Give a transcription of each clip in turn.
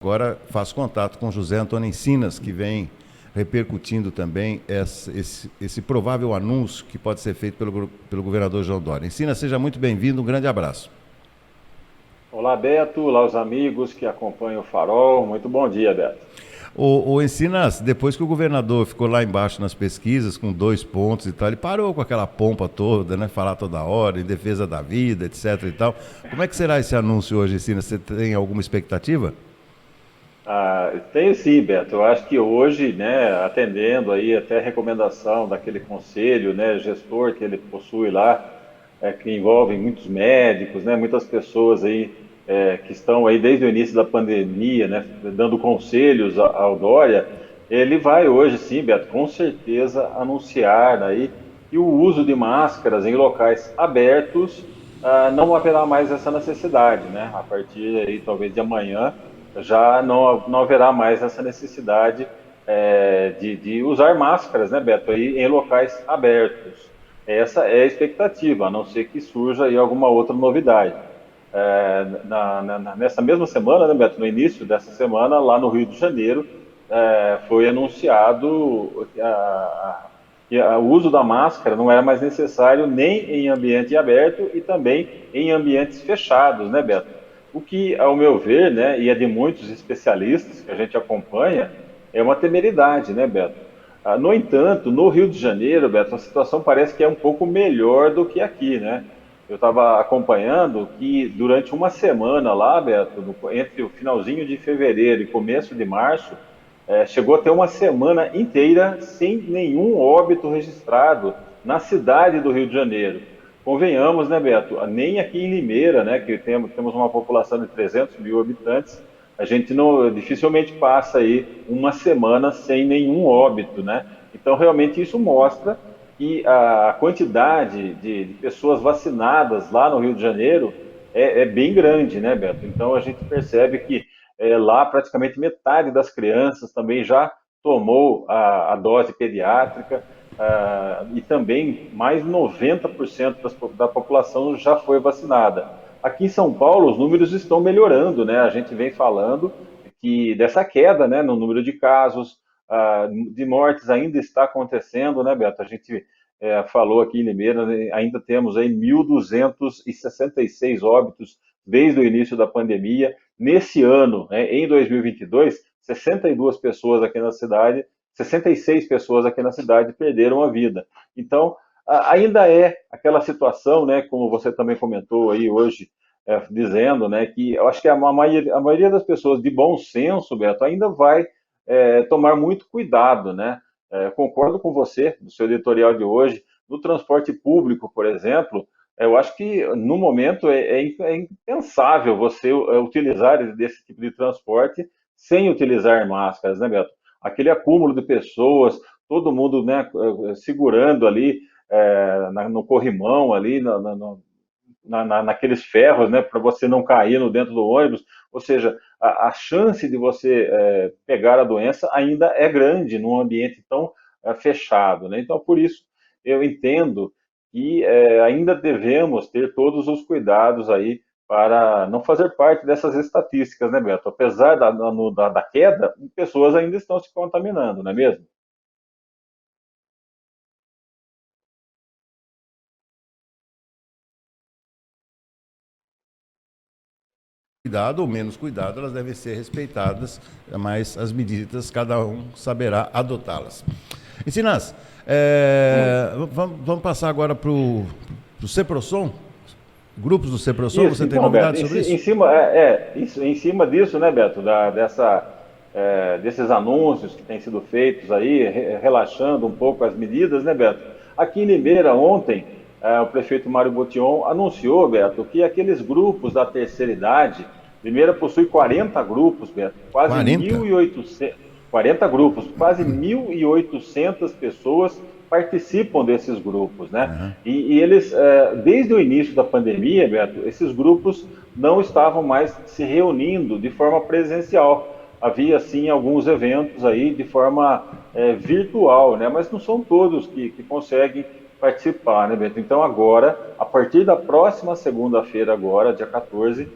Agora faço contato com José Antônio Encinas, que vem repercutindo também esse provável anúncio que pode ser feito pelo governador João Dória. Encinas, seja muito bem-vindo, um grande abraço. Olá, Beto. Olá, os amigos que acompanham o Farol. Muito bom dia, Beto. O Encinas, depois que o governador ficou lá embaixo nas pesquisas com 2 pontos e tal, ele parou com aquela pompa toda, né? Falar toda hora, em defesa da vida, etc e tal. Como é que será esse anúncio hoje, Encinas? Você tem alguma expectativa? Tenho sim, Beto. Eu acho que hoje, né, atendendo aí até a recomendação daquele conselho, né, gestor que ele possui lá, que envolve muitos médicos, né, muitas pessoas aí que estão aí desde o início da pandemia, né, dando conselhos ao Dória, ele vai hoje sim, Beto, com certeza anunciar aí que o uso de máscaras em locais abertos não haverá mais essa necessidade, né? A partir aí talvez de amanhã já não haverá mais essa necessidade de usar máscaras, né, Beto, aí em locais abertos. Essa é a expectativa, a não ser que surja aí alguma outra novidade. Nessa mesma semana, né, Beto, no início dessa semana, lá no Rio de Janeiro, foi anunciado que o uso da máscara não era mais necessário nem em ambiente aberto e também em ambientes fechados, né, Beto? O que, ao meu ver, né, e é de muitos especialistas que a gente acompanha, é uma temeridade, né, Beto? No entanto, no Rio de Janeiro, Beto, a situação parece que é um pouco melhor do que aqui, né? Eu estava acompanhando que durante uma semana lá, Beto, entre o finalzinho de fevereiro e começo de março, chegou a ter uma semana inteira sem nenhum óbito registrado na cidade do Rio de Janeiro. Convenhamos, né, Beto? Nem aqui em Limeira, né, que temos uma população de 300 mil habitantes, a gente não, dificilmente passa aí uma semana sem nenhum óbito, né? Então, realmente, isso mostra que a quantidade de pessoas vacinadas lá no Rio de Janeiro é bem grande, né, Beto? Então, a gente percebe que lá praticamente metade das crianças também já tomou a dose pediátrica, e também mais de 90% da população já foi vacinada. Aqui em São Paulo, os números estão melhorando, né? A gente vem falando que dessa queda, né, no número de casos, de mortes ainda está acontecendo, né, Beto? A gente falou aqui em Limeira, né, ainda temos aí 1.266 óbitos desde o início da pandemia. Nesse ano, né, em 2022, 62 pessoas aqui na cidade 66 pessoas aqui na cidade perderam a vida. Então, ainda é aquela situação, né, como você também comentou aí hoje, dizendo, né, que eu acho que a maioria das pessoas de bom senso, Beto, ainda vai tomar muito cuidado, né? Concordo com você, no seu editorial de hoje, no transporte público, por exemplo, eu acho que no momento é impensável você utilizar desse tipo de transporte sem utilizar máscaras, né, Beto? Aquele acúmulo de pessoas, todo mundo, né, segurando ali no corrimão, ali naqueles ferros, né, para você não cair no dentro do ônibus. Ou seja, a chance de você pegar a doença ainda é grande num ambiente tão fechado, né? Então, por isso, eu entendo que ainda devemos ter todos os cuidados aí para não fazer parte dessas estatísticas, né, Beto? Apesar da queda, pessoas ainda estão se contaminando, não é mesmo? Cuidado ou menos cuidado, elas devem ser respeitadas, mas as medidas cada um saberá adotá-las. Encinas, vamos passar agora para o CEPROSOM? Grupos do CEPROSOM, Isso, você tem então, Beto, novidades sobre isso? em cima disso, né, Beto, desses anúncios que têm sido feitos aí, relaxando um pouco as medidas, né, Beto? Aqui em Limeira, ontem, o prefeito Mário Botion anunciou, Beto, que aqueles grupos da terceira idade, Limeira possui 40 grupos, Beto, quase 40? 1.800, 40 grupos, quase 1.800 pessoas participam desses grupos, né? Uhum. E eles, desde o início da pandemia, Beto, esses grupos não estavam mais se reunindo de forma presencial. Havia, sim, alguns eventos aí de forma virtual, né? Mas não são todos que conseguem participar, né, Beto? Então, agora, a partir da próxima segunda-feira, agora, dia 14,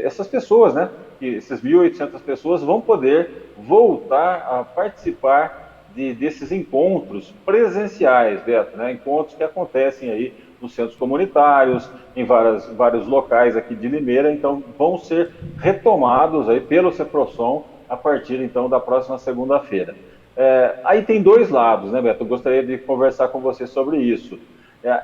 essas pessoas, né, que essas 1.800 pessoas vão poder voltar a participar desses encontros presenciais, Beto, né, encontros que acontecem aí nos centros comunitários, em vários locais aqui de Limeira, então vão ser retomados aí pelo CEPROSOM a partir então da próxima segunda-feira. Aí tem dois lados, né, Beto? Eu gostaria de conversar com você sobre isso.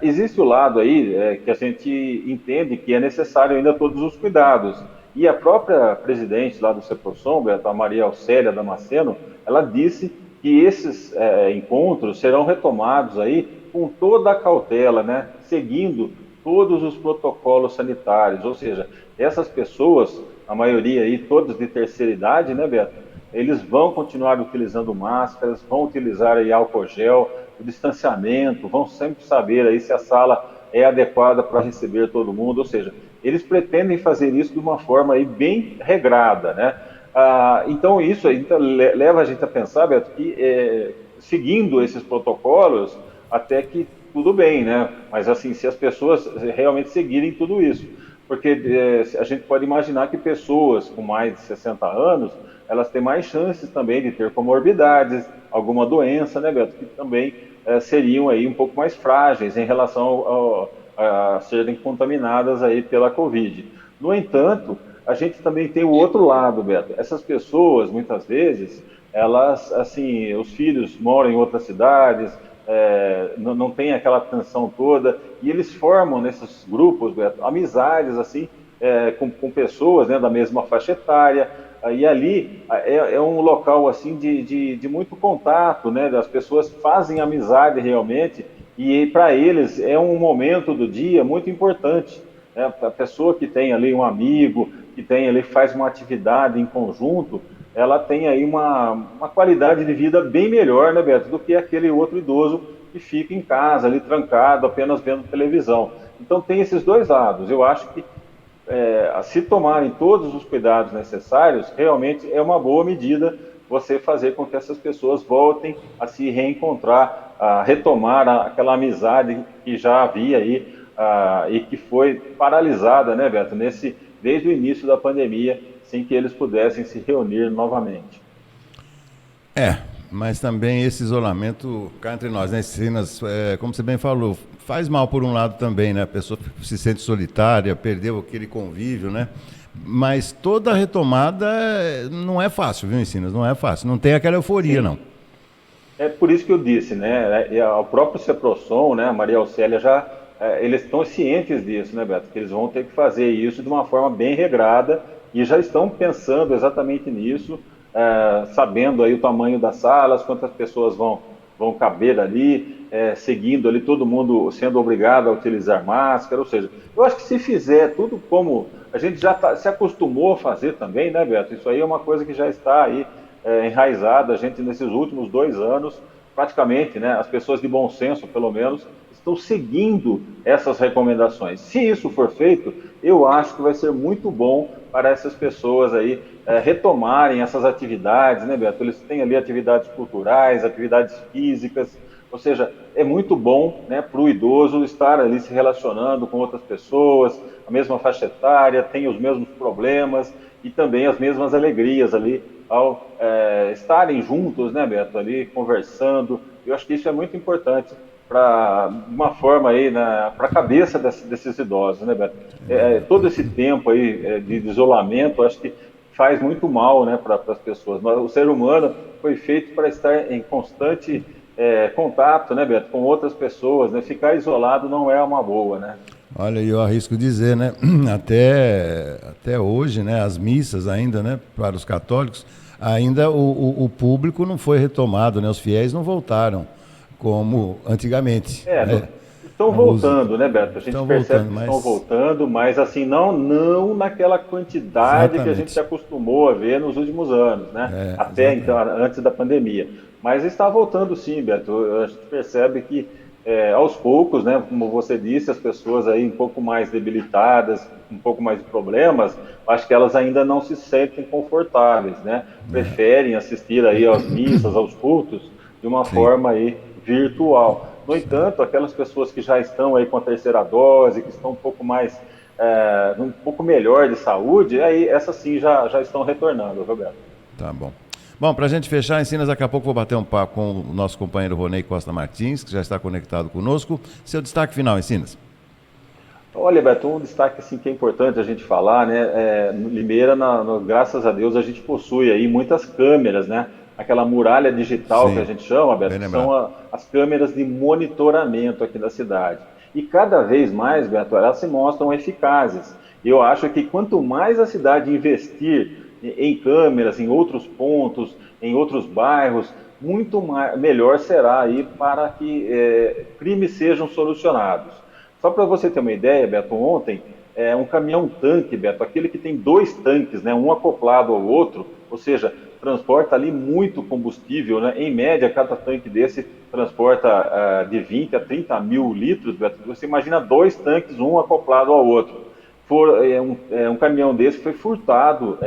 Existe o lado aí que a gente entende que é necessário ainda todos os cuidados. E a própria presidente lá do CEPROSOM, Beto, a Maria Auxélia Damasceno, ela disse que esses encontros serão retomados aí com toda a cautela, né, seguindo todos os protocolos sanitários, ou seja, essas pessoas, a maioria aí, todas de terceira idade, né, Beto, eles vão continuar utilizando máscaras, vão utilizar aí álcool gel, o distanciamento, vão sempre saber aí se a sala é adequada para receber todo mundo, ou seja, eles pretendem fazer isso de uma forma aí bem regrada, né? Então isso aí leva a gente a pensar, Beto, que seguindo esses protocolos, até que tudo bem, né? Mas assim, se as pessoas realmente seguirem tudo isso, porque a gente pode imaginar que pessoas com mais de 60 anos, elas têm mais chances também de ter comorbidades, alguma doença, né, Beto, que também seriam aí um pouco mais frágeis em relação a serem contaminadas aí pela Covid. No entanto, a gente também tem o outro lado, Beto. Essas pessoas, muitas vezes, elas, assim, os filhos moram em outras cidades, não tem aquela tensão toda, e eles formam nesses grupos, Beto, amizades, assim, com pessoas, né, da mesma faixa etária, e ali é um local, assim, de muito contato, né, as pessoas fazem amizade realmente, e para eles é um momento do dia muito importante, né, a pessoa que tem ali um amigo, que tem ali, faz uma atividade em conjunto, ela tem aí uma qualidade de vida bem melhor, né, Beto, do que aquele outro idoso que fica em casa, ali trancado, apenas vendo televisão. Então tem esses dois lados. Eu acho que se tomarem todos os cuidados necessários, realmente é uma boa medida você fazer com que essas pessoas voltem a se reencontrar, a retomar aquela amizade que já havia aí e que foi paralisada, né, Beto, desde o início da pandemia, sem que eles pudessem se reunir novamente. Mas também esse isolamento, cá entre nós, né, Sinas, como você bem falou, faz mal por um lado também, né? A pessoa se sente solitária, perdeu aquele convívio, né? Mas toda retomada não é fácil, viu, Sinas? Não é fácil. Não tem aquela euforia, Sim. não. É por isso que eu disse, né? O próprio CEPROSOM, né? A Maria Auxélia eles estão cientes disso, né, Beto? Que eles vão ter que fazer isso de uma forma bem regrada e já estão pensando exatamente nisso, sabendo aí o tamanho das salas, quantas pessoas vão caber ali, seguindo ali todo mundo sendo obrigado a utilizar máscara, ou seja, eu acho que se fizer tudo como a gente já se acostumou a fazer também, né, Beto? Isso aí é uma coisa que já está aí enraizada, a gente nesses últimos 2 anos, praticamente, né, as pessoas de bom senso, pelo menos, estão seguindo essas recomendações. Se isso for feito, eu acho que vai ser muito bom para essas pessoas aí retomarem essas atividades, né, Beto? Eles têm ali atividades culturais, atividades físicas, ou seja, é muito bom, né, para o idoso estar ali se relacionando com outras pessoas, a mesma faixa etária, tem os mesmos problemas e também as mesmas alegrias ali ao estarem juntos, né, Beto, ali conversando. Eu acho que isso é muito importante para uma forma aí para a cabeça desses idosos, né, Beto? Todo esse tempo aí de isolamento, acho que faz muito mal, né, para as pessoas. O ser humano foi feito para estar em constante contato, né, Beto, com outras pessoas, né? Ficar isolado não é uma boa, né? Olha, eu arrisco dizer, né? Até hoje, né? As missas ainda, né? Para os católicos, ainda o público não foi retomado, né? Os fiéis não voltaram como antigamente. Né? Estão voltando, né, Beto? A gente Estão percebe voltando, que mas estão voltando, mas assim, não naquela quantidade que a gente se exatamente. acostumou a ver nos últimos anos, né? Até então, Exatamente. antes da pandemia. Mas está voltando sim, Beto. A gente percebe que aos poucos, né, como você disse, as pessoas aí um pouco mais debilitadas, um pouco mais de problemas, acho que elas ainda não se sentem confortáveis, né? Preferem assistir aí às missas, aos cultos, de uma Sim. forma aí virtual. No entanto, aquelas pessoas que já estão aí com a terceira dose, que estão um pouco mais um pouco melhor de saúde, aí essas sim já estão retornando, Roberto. Tá bom. Bom, para a gente fechar, Encinas, daqui a pouco vou bater um papo com o nosso companheiro Ronei Costa Martins, que já está conectado conosco. Seu destaque final, Encinas. Olha, Beto, um destaque assim, que é importante a gente falar, né? No Limeira, graças a Deus, a gente possui aí muitas câmeras, né? Aquela muralha digital Sim, que a gente chama, Beto, bem que lembrado. são as câmeras de monitoramento aqui da cidade. E cada vez mais, Beto, elas se mostram eficazes. Eu acho que quanto mais a cidade investir em câmeras, em outros pontos, em outros bairros, muito melhor será aí para que crimes sejam solucionados. Só para você ter uma ideia, Beto, ontem, um caminhão-tanque, Beto, aquele que tem dois tanques, né, um acoplado ao outro, ou seja, transporta ali muito combustível, né? Em média, cada tanque desse transporta de 20 a 30 mil litros, Beto. Você imagina dois tanques, um acoplado ao outro. Um caminhão desse foi furtado,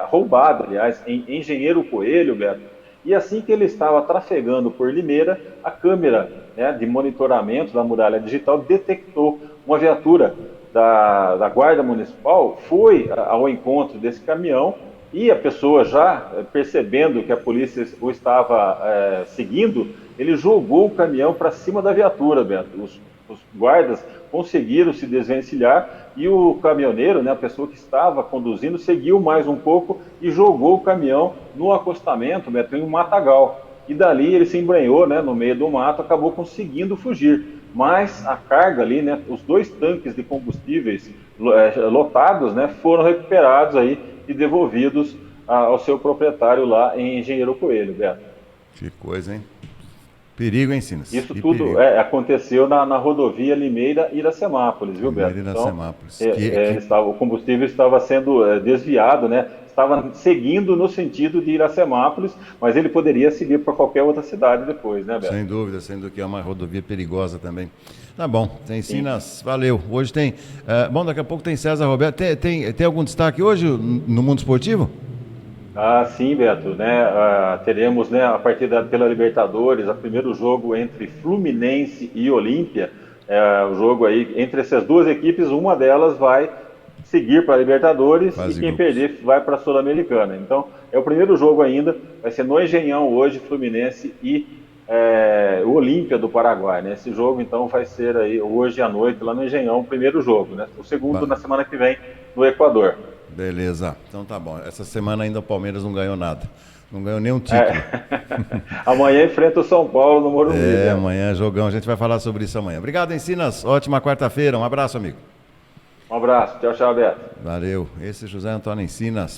roubado, aliás, em Engenheiro Coelho, Beto. E assim que ele estava trafegando por Limeira, a câmera, né, de monitoramento da muralha digital detectou uma viatura da Guarda Municipal, foi ao encontro desse caminhão e a pessoa já percebendo que a polícia o estava seguindo, ele jogou o caminhão para cima da viatura, Beto. Os guardas conseguiram se desvencilhar e o caminhoneiro, né, a pessoa que estava conduzindo, seguiu mais um pouco e jogou o caminhão no acostamento, Beto, em um matagal. E dali ele se embrenhou, né, no meio do mato, acabou conseguindo fugir. Mas a carga ali, né, os dois tanques de combustíveis lotados, né, foram recuperados aí e devolvidos ao seu proprietário lá em Engenheiro Coelho, Beto. Que coisa, hein? Perigo, hein, Encinas? Isso Que tudo perigo. aconteceu na rodovia Limeira-Iracemápolis, viu, Beto? Limeira e Então, Iracemápolis. o combustível estava sendo desviado, né? Estava seguindo no sentido de Iracemápolis, mas ele poderia seguir para qualquer outra cidade depois, né, Beto? Sem dúvida, sendo que é uma rodovia perigosa também. Tá bom, tem Sim. Encinas, valeu. Hoje tem. Bom, daqui a pouco tem César Roberto. Tem algum destaque hoje no mundo esportivo? Ah, sim, Beto, né? Teremos, né, a partida pela Libertadores, o primeiro jogo entre Fluminense e Olímpia. O jogo aí entre essas duas equipes, uma delas vai seguir para a Libertadores Fase e de quem grupos. perder vai para a Sul-Americana. Então, é o primeiro jogo ainda, vai ser no Engenhão hoje, Fluminense e o Olímpia do Paraguai, né? Esse jogo então vai ser aí hoje à noite lá no Engenhão, o primeiro jogo, né? O segundo Ba- na semana que vem no Equador. Beleza, então tá bom. Essa semana ainda o Palmeiras não ganhou nada. Não ganhou nenhum É. título. Amanhã enfrenta o São Paulo no Morumbi, né? Amanhã é jogão. A gente vai falar sobre isso amanhã. Obrigado, Encinas. Ótima quarta-feira. Um abraço, amigo. Um abraço. Tchau, tchau, Beto. Valeu. Esse é José Antônio Encinas.